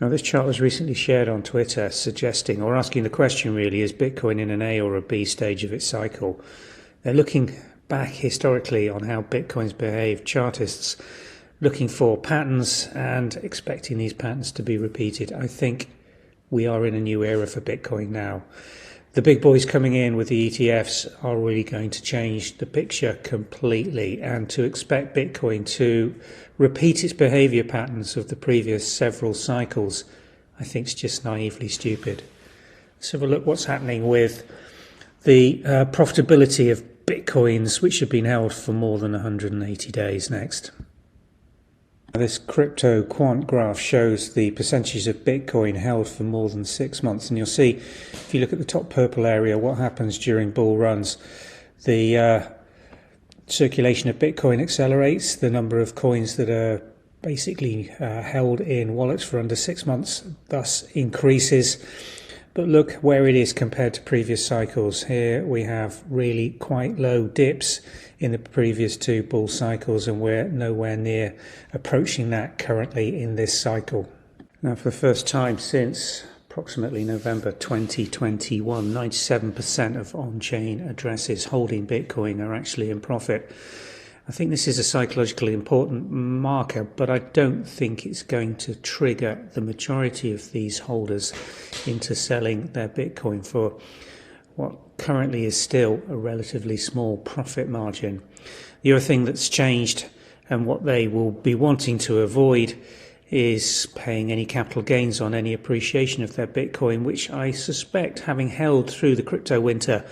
Now, this chart was recently shared on Twitter suggesting, or asking the question really, is Bitcoin in an A or a B stage of its cycle? They're looking back historically on how Bitcoin's behaved, chartists looking for patterns and expecting these patterns to be repeated. I think we are in a new era for Bitcoin now. The big boys coming in with the ETFs are really going to change the picture completely, and to expect Bitcoin to repeat its behavior patterns of the previous several cycles, I think is just naively stupid. Let's have a look what's happening with the profitability of Bitcoins which have been held for more than 180 days next. This crypto quant graph shows the percentage of Bitcoin held for more than 6 months, and you'll see if you look at the top purple area what happens during bull runs. The circulation of Bitcoin accelerates, the number of coins that are basically held in wallets for under 6 months thus increases. But look where it is compared to previous cycles. Here we have really quite low dips in the previous two bull cycles, and we're nowhere near approaching that currently in this cycle. Now, for the first time since approximately November 2021, 97% of on-chain addresses holding Bitcoin are actually in profit. I think this is a psychologically important marker, but I don't think it's going to trigger the majority of these holders into selling their Bitcoin for what currently is still a relatively small profit margin. The other thing that's changed, and what they will be wanting to avoid, is paying any capital gains on any appreciation of their Bitcoin, which I suspect, having held through the crypto winter,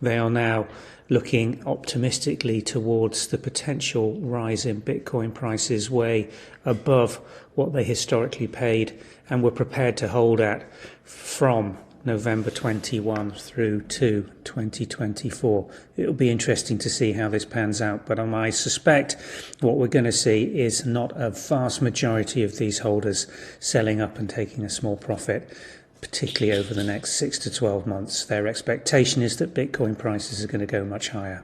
they are now looking optimistically towards the potential rise in Bitcoin prices way above what they historically paid and were prepared to hold at from November 21 through to 2024. It'll be interesting to see how this pans out, but I suspect what we're going to see is not a vast majority of these holders selling up and taking a small profit, particularly over the next 6 to 12 months. Their expectation is that Bitcoin prices are going to go much higher.